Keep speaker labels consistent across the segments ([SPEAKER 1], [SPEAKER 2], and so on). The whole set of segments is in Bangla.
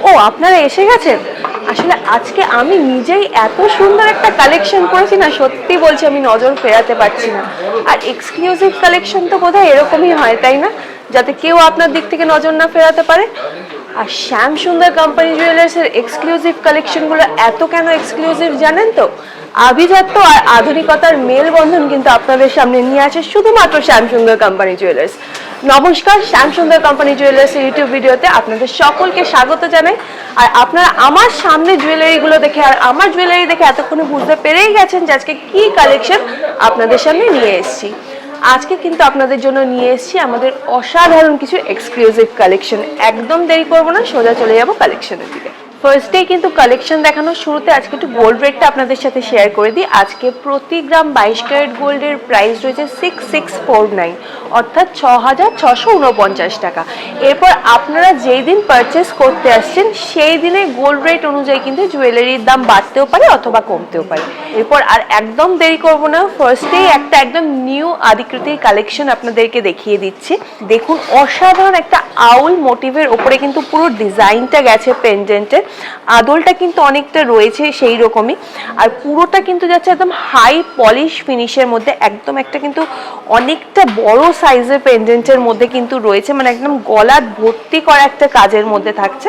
[SPEAKER 1] ও আপনারা এসে গেছেন। আসলে আজকে আমি নিজেই এত সুন্দর একটা কালেকশন করেছি না, সত্যি বলছি আমি নজর ফেরাতে পারছি না। আর এক্সক্লুসিভ কালেকশন তো বোধহয় এরকমই হয়, তাই না? যাতে কেউ আপনার দিক থেকে নজর না ফেরাতে পারে। আর শ্যাম সুন্দর কোম্পানি জুয়েলার্সের এক্সক্লুসিভ কালেকশনগুলো এত কেন এক্সক্লুসিভ জানেন তো? আভিজাত্য আর আধুনিকতার মেলবন্ধন কিন্তু আপনাদের সামনে নিয়ে আসে শুধুমাত্র শ্যাম সুন্দর কোম্পানি জুয়েলার্স। নমস্কার, শ্যাম সুন্দর কোম্পানি জুয়েলার্স ইউটিউব ভিডিওতে আপনাদের সকলকে স্বাগত জানাই। আর আপনারা আমার সামনে জুয়েলারিগুলো দেখে আর আমার জুয়েলারি দেখে এতক্ষণে বুঝতে পেরেই গেছেন যে আজকে কি কালেকশন আপনাদের সামনে নিয়ে এসেছি। আজকে কিন্তু আপনাদের জন্য নিয়ে এসেছি আমাদের অসাধারণ কিছু এক্সক্লুসিভ কালেকশন। একদম দেরি করবো না, সোজা চলে যাবো কালেকশনের দিকে। ফার্স্টেই কিন্তু কালেকশন দেখানোর শুরুতে আজকে একটু গোল্ড রেটটা আপনাদের সাথে শেয়ার করে দিই। আজকে প্রতি গ্রাম 22 ক্যারেট গোল্ডের প্রাইস রয়েছে 6649, অর্থাৎ 6649 টাকা। এরপর আপনারা যেই দিন পারচেস করতে আসছেন সেই দিনে গোল্ড রেট অনুযায়ী কিন্তু জুয়েলারির দাম বাড়তেও পারে অথবা কমতেও পারে। এরপর আর একদম দেরি করব না, ফার্স্টেই একটা একদম নিউ আদিকৃতির কালেকশন আপনাদেরকে দেখিয়ে দিচ্ছি। দেখুন, অসাধারণ একটা আউল মোটিভের ওপরে কিন্তু পুরো ডিজাইনটা গেছে পেন্ডেন্টের। আদলটা কিন্তু অনেকটা রয়েছে সেই রকমই, আর পুরোটা কিন্তু যাচ্ছে একদম হাই পলিশ ফিনিশের মধ্যে। একদম একটা কিন্তু অনেকটা বড় সাইজের পেন্ডেন্টের মধ্যে কিন্তু রয়েছে, মানে একদম গলা ভর্তি করা একটা কাজের মধ্যে থাকছে।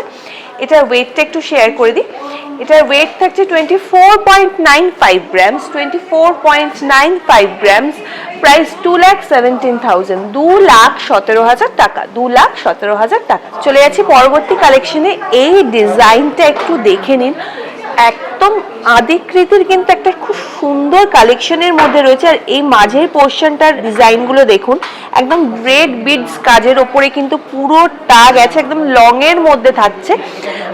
[SPEAKER 1] এটার ওয়েটটা একটু শেয়ার করে দিই। এটার ওয়েট থাকছে 24.95 গ্রামস, 24.95 গ্রামস। প্রাইস 2,17,000, 2,17,000 টাকা, 2,17,000 টাকা। চলে যাচ্ছি পরবর্তী কালেকশনে। এই ডিজাইনটা একটু দেখে নিন, একদম আদিকৃতির কিন্তু একটা খুব সুন্দর কালেকশনের মধ্যে রয়েছে। আর এই মাঝের পোর্শনটার ডিজাইনগুলো দেখুন, একদম রেড বিডস কাজের ওপরে কিন্তু পুরোটা গেছে, একদম লং এর মধ্যে থাকছে।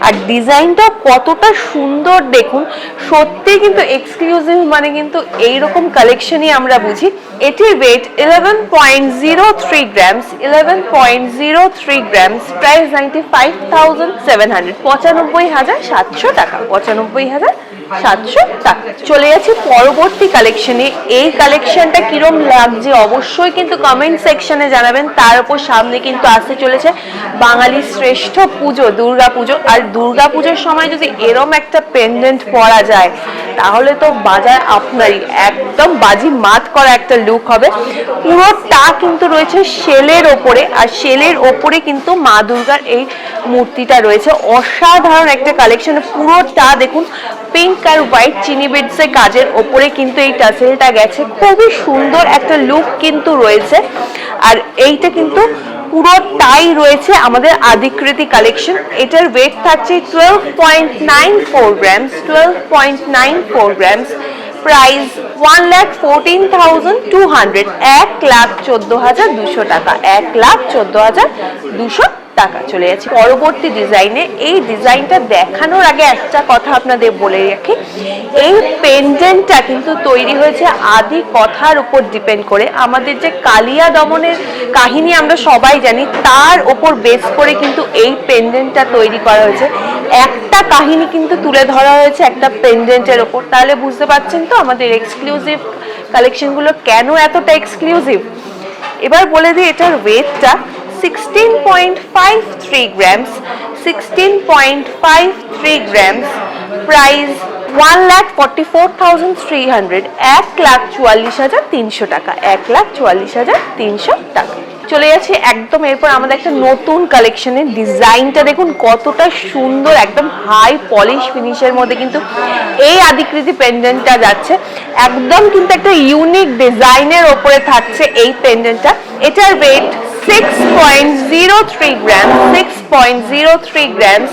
[SPEAKER 1] আর ডিজাইনটা কতটা সুন্দর দেখুন, সত্যি কিন্তু এক্সক্লুসিভ মানে কিন্তু এইরকম কালেকশনই আমরা বুঝি। এটির ওয়েট 11.03 গ্রামস, 11.03 গ্রামস। প্রাইস 95,700, 95,700 টাকা, 95,700 টাকা। চলে যাচ্ছি পরবর্তী কালেকশনে। এই কালেকশনটা কিরম লাগছে অবশ্যই কিন্তু কমেন্ট সেকশনে জানাবেন। তার উপর সামনে কিন্তু আসতে চলেছে বাঙালির শ্রেষ্ঠ পুজো, দুর্গা পুজো। আর দুর্গা পুজোর সময় যদি এরম একটা পেন্ডেন্ট পরা যায় তাহলে তো বাজার আপনারই, একদম বাজি মাত করা একটা লুক হবে। পুরোটা কিন্তু রয়েছে শেলের ওপরে, আর শেলের ওপরে কিন্তু মা দুর্গার এই মূর্তিটা রয়েছে। অসাধারণ একটা কালেকশন। পুরোটা দেখুন পিঙ্ক আর হোয়াইট চিনি বিডসের কাজের ওপরে কিন্তু এই টাসেলটা গেছে, খুবই সুন্দর একটা লুক কিন্তু রয়েছে। আর এইটা কিন্তু পুরোটাই রয়েছে আমাদের আদিকৃতি কালেকশন। এটার ওয়েট থাকছে 12.94 গ্রামস, 12.94 গ্রামস। প্রাইস 1,14,200, 1,14,200 টাকা, 1,14,200 টাকা। চলে যাচ্ছি পরবর্তী ডিজাইনে। এই ডিজাইনটা দেখানোর আগে একটা কথা আপনাদের বলে রাখি, এই পেন্ডেন্টটা কিন্তু তৈরি হয়েছে আদি কথার উপর ডিপেন্ড করে। আমাদের যে কালিয়া দমনের কাহিনী আমরা সবাই জানি, তার ওপর বেস করে কিন্তু এই পেন্ডেন্টটা তৈরি করা হয়েছে। একটা কাহিনী কিন্তু তুলে ধরা হয়েছে একটা পেন্ডেন্টের ওপর। তাহলে বুঝতে পারছেন তো আমাদের এক্সক্লুসিভ কালেকশনগুলো কেন এতটা এক্সক্লুসিভ। এবার বলে দিই এটার ওয়েটটা 16.53 গ্রামস, 16.53 গ্রামস। প্রাইস 1,44,300, 1,44,300 টাকা, 1,44,300 টাকা। চলে যাচ্ছে একদম এরপর আমাদের একটা নতুন কালেকশনের। ডিজাইনটা দেখুন কতটা সুন্দর, একদম হাই পলিশ ফিনিশের মধ্যে কিন্তু এই আদিকৃতি পেন্ডেন্টটা যাচ্ছে। একদম কিন্তু একটা ইউনিক ডিজাইনের ওপরে থাকছে এই পেন্ডেন্টটা। এটার ওয়েট 6.03 গ্রামস, 6.03 গ্রামস।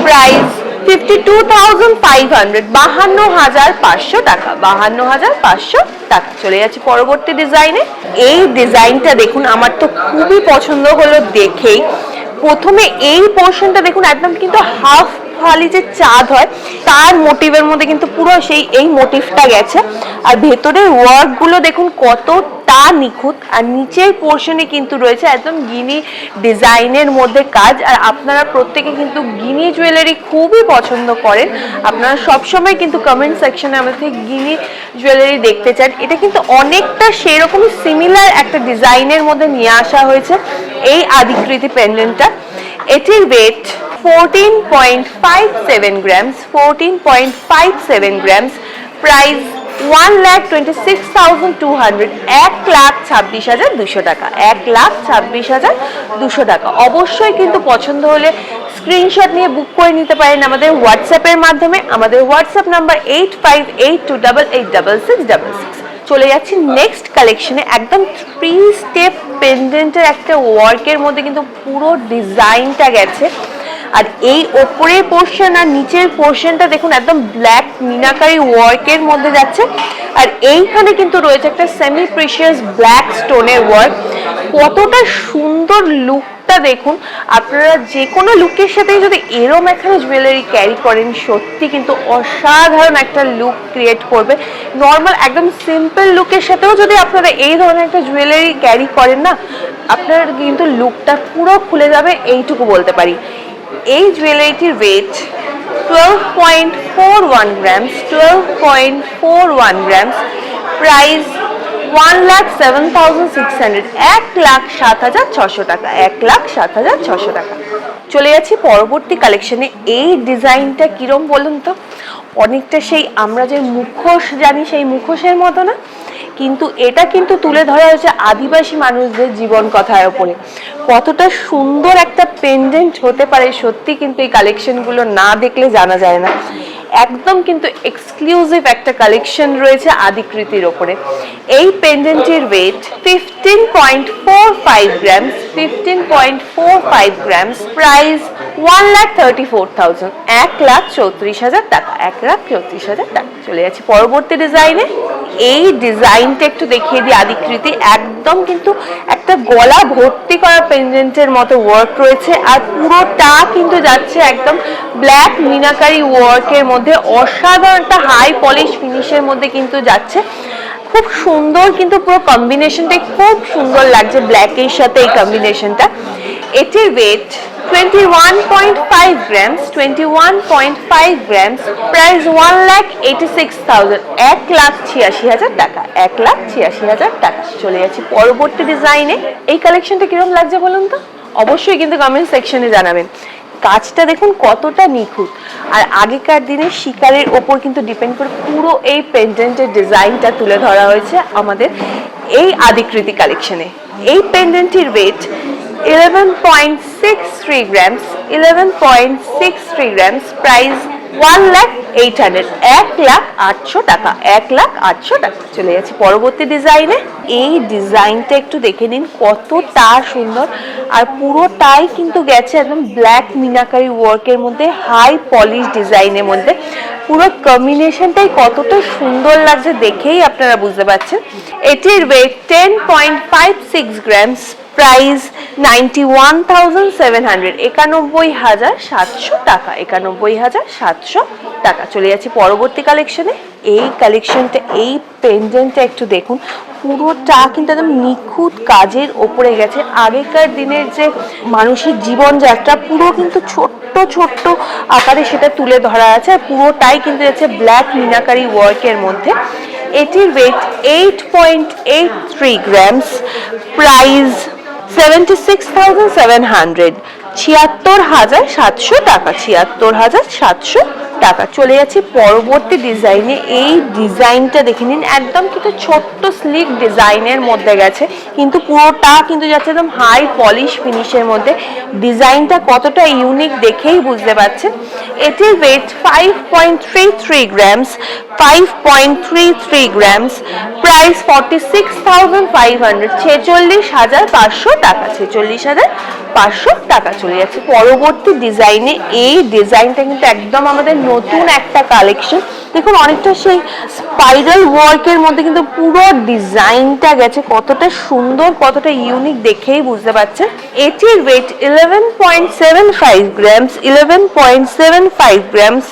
[SPEAKER 1] প্রাইস 52,500, 52,500 টাকা, 52,500 টাকা। চলে যাচ্ছি পরবর্তী ডিজাইনে। এই ডিজাইনটা দেখুন, আমার তো খুবই পছন্দ হলো দেখেই। প্রথমে এই পোর্শনটা দেখুন, একদম কিন্তু হাফ ফালি যে চাঁদ হয় তার মোটিভের মধ্যে কিন্তু পুরো সেই এই মোটিভটা গেছে। আর ভেতরের ওয়ার্ক গুলো দেখুন কতটা নিখুঁত। আর নিচের পোর্শনে কিন্তু রয়েছে একদম গিনি ডিজাইনের মধ্যে কাজ। আর আপনারা প্রত্যেকে কিন্তু গিনি জুয়েলারি খুবই পছন্দ করেন, আপনারা সবসময় কিন্তু কমেন্ট সেকশনে আমাদের থেকে গিনি জুয়েলারি দেখতে চান। এটা কিন্তু অনেকটা সেরকমই সিমিলার একটা ডিজাইনের মধ্যে নিয়ে আসা হয়েছে এই আদিকৃতি পেন্ডেন্টটা। এটির ওয়েট 14.57 grams, 14.57 grams, price 1,26,200, 1,26,200 টাকা, 1,26,200 টাকা। অবশ্যই কিন্তু পছন্দ হলে স্ক্রিনশট নিয়ে বুক করে নিতে পারেন আমাদের হোয়াটসঅ্যাপের মাধ্যমে। আমাদের হোয়াটসঅ্যাপ নাম্বার 8582886666। চলে যাচ্ছি নেক্সট কালেকশনে। একদম 3 স্টেপ পেন্ডেন্টের একটা ওয়ার্কের মধ্যে কিন্তু পুরো ডিজাইনটা গেছে। আর এই ওপরের পোর্শন আর নিচের পোর্শনটা দেখুন একদম ব্ল্যাক মিনাকারি ওয়ার্কের মধ্যে যাচ্ছে। আর এইখানে কিন্তু রয়েছে একটা সেমি প্রিশিয়াস ব্ল্যাক স্টোনের ওয়ার্ক। কতটা সুন্দর লুকটা দেখুন। আপনারা যে কোনো লুকের সাথে যদি এরম এখানে জুয়েলারি ক্যারি করেন, সত্যি কিন্তু অসাধারণ একটা লুক ক্রিয়েট করবে। নর্মাল একদম সিম্পল লুকের সাথেও যদি আপনারা এই ধরনের একটা জুয়েলারি ক্যারি করেন না, আপনার কিন্তু লুকটা পুরো খুলে যাবে, এইটুকু বলতে পারি। এই জুয়েলারিটির ওয়েট 12.41 grams, 12.41 grams, প্রাইস 1,07,600, 1,07,600 টাকা, 1,07,600 টাকা। চলে যাচ্ছি পরবর্তী কালেকশনে। এই ডিজাইনটা কিরম বলুন তো? অনেকটা সেই আমরা যে মুখোশ জানি সেই মুখোশের মতো না, কিন্তু এটা কিন্তু তুলে ধরা হয়েছে আদিবাসী মানুষদের জীবন কথার উপরে। কতটা সুন্দর একটা পেন্ডেন্ট হতে পারে সত্যি কিন্তু এই কালেকশনগুলো না দেখলে জানা যায় না। একদম কিন্তু এক্সক্লুসিভ একটা কালেকশন রয়েছে আদিকৃতির ওপরে। এই পেন্ডেন্টের ওয়েট 15.45 grams, 15.45 grams, প্রাইস 1,34,000, 1,34,000 টাকা, 1,34,000 টাকা। চলে যাচ্ছি পরবর্তী ডিজাইনে। এই ডিজাইনটা একটু দেখিয়ে দিই আদিকৃতি। একদম কিন্তু একটা গলা ভর্তি করা পেন্ডেন্টের মতো ওয়ার্ক রয়েছে। আর পুরোটা কিন্তু যাচ্ছে একদম ব্ল্যাক মিনাকারি ওয়ার্কের মধ্যে। অসাধারণ একটা হাই পলিশ ফিনিশের মধ্যে কিন্তু যাচ্ছে। খুব সুন্দর কিন্তু পুরো কম্বিনেশনটাই খুব সুন্দর লাগছে ব্ল্যাকের সাথে এই কম্বিনেশনটা। এটির ওয়েট 21.5 grams, 21.5 grams, প্রাইস 1,86,000, 1,86,000 টাকা, 1,86,000 টাকা। চলে যাচ্ছি পরবর্তী ডিজাইনে। এই কালেকশনটা কিরকম লাগছে বলুন তো? অবশ্যই কিন্তু কমেন্ট সেকশনে জানাবেন। কাজটা দেখুন কতটা নিখুঁত। আর আগেকার দিনে শিকারের ওপর কিন্তু ডিপেন্ড করে পুরো এই পেন্ডেন্টের ডিজাইনটা তুলে ধরা হয়েছে আমাদের এই আদিকৃতি কালেকশনে। এই পেন্ডেন্টটির ওয়েট 11.63 grams, 11.63 grams, প্রাইস 1,08,000, 1,08,000 টাকা, 1,08,000 টাকা। চলে যাচ্ছি পরবর্তী ডিজাইনে। এই ডিজাইনটা একটু দেখে নিন কতটা সুন্দর। আর পুরোটাই কিন্তু গেছে একদম ব্ল্যাক মিনাকারি ওয়ার্কের মধ্যে, হাই পলিশ ডিজাইনের মধ্যে। পুরো কম্বিনেশনটাই কতটা সুন্দর লাগছে দেখেই আপনারা বুঝতে পারছেন। এটির ওয়েট 10.56 grams, প্রাইস 91,700, 91,700 টাকা, 91,700 টাকা। চলে যাচ্ছি পরবর্তী কালেকশনে। এই কালেকশনটা, এই পেন্ডেন্টটা একটু দেখুন। পুরোটা কিন্তু একদম নিখুঁত কাজের ওপরে গেছে। আগেকার দিনের যে মানুষের জীবনযাত্রা পুরো কিন্তু ছোট্ট ছোট্ট আকারে সেটা তুলে ধরা আছে। আর পুরোটাই কিন্তু যাচ্ছে ব্ল্যাক মিনাকারি ওয়ার্কের মধ্যে। এটির ওয়েট 8.83 grams, প্রাইস 76,700, 76,700 টাকা, 76,700 টাকা। চলে যাচ্ছি পরবর্তী ডিজাইনে। এই ডিজাইনটা দেখে নিন। একদম কিন্তু ছোট্ট স্লিক ডিজাইনের মধ্যে গেছে, কিন্তু পুরোটা কিন্তু যাচ্ছে একদম হাই পলিশ ফিনিশের মধ্যে। ডিজাইনটা কতটা ইউনিক দেখেই বুঝতে পারছেন। এটির ওয়েট 5.33 grams, 5.33 grams, প্রাইস 46,500, 46,500 টাকা, 46,500 টাকা। চলে যাচ্ছে পরবর্তী ডিজাইনে। এই ডিজাইনটা কিন্তু একদম আমাদের নতুন একটা কালেকশন। দেখুন অনেকটা সেই স্পাইরাল ওয়ার্কের মধ্যে কিন্তু পুরো ডিজাইনটা গেছে। কতটা সুন্দর, কতটা ইউনিক দেখেই বুঝতে পারছেন। এটির ওয়েট 11.75 grams, 11.75 grams,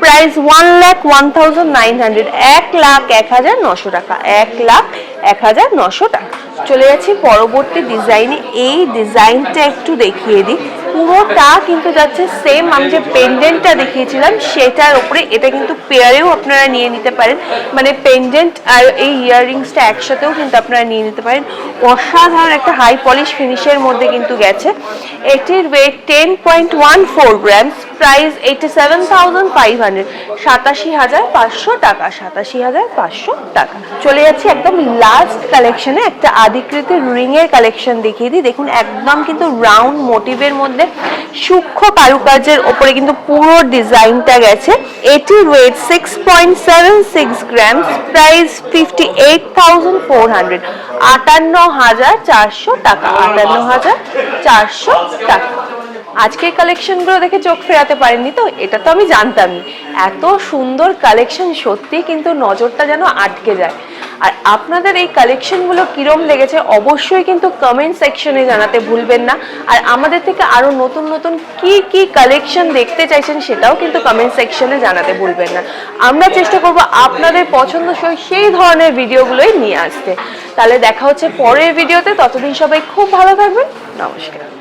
[SPEAKER 1] প্রাইস 1,01,900, 1,01,900 টাকা, 1,01,900 টাকা। চলে যাচ্ছি পরবর্তী ডিজাইনে। এই ডিজাইনটা একটু দেখিয়ে দিই। পুরোটা কিন্তু যাচ্ছে সেম আমি যে পেন্ডেন্টটা দেখিয়েছিলাম সেটার উপরে। এটা কিন্তু পেয়ারেও আপনারা নিয়ে নিতে পারেন, মানে পেন্ডেন্ট আর এই ইয়াররিংসটা একসাথেও কিন্তু আপনারা নিয়ে নিতে পারেন। অসাধারণ একটা হাই পলিশ ফিনিশের মধ্যে কিন্তু গেছে। এটির ওয়েট 10.14 গ্রামস, প্রাইস 87,500, 87,500 টাকা, 87,500 টাকা। চলে যাচ্ছে একদম লাস্ট কালেকশনে, একটা আদিকৃতির রিং এর কালেকশন দেখিয়ে দিই। দেখুন একদম কিন্তু রাউন্ড মোটিভের মধ্যে সূক্ষ্ম কারুকার্যের ওপরে কিন্তু পুরো ডিজাইনটা গেছে। এটির ওয়েট 6.76 গ্রামস, প্রাইস 58,400, 58,400 টাকা, 58,400 টাকা। আজকের কালেকশনগুলো দেখে চোখ ফেরাতে পারেননি তো? এটা তো আমি জানতামই। এত সুন্দর কালেকশন, সত্যি কিন্তু নজরটা যেন আটকে যায়। আর আপনাদের এই কালেকশনগুলো কিরম লেগেছে অবশ্যই কিন্তু কমেন্ট সেকশনে জানাতে ভুলবেন না। আর আমাদের থেকে আরো নতুন নতুন কি কি কালেকশন দেখতে চাইছেন সেটাও কিন্তু কমেন্ট সেকশনে জানাতে ভুলবেন না। আমরা চেষ্টা করব আপনাদের পছন্দসই সেই ধরনের ভিডিওগুলোই নিয়ে আসতে। তাহলে দেখা হচ্ছে পরের ভিডিওতে। ততদিন সবাই খুব ভালো থাকবেন। নমস্কার।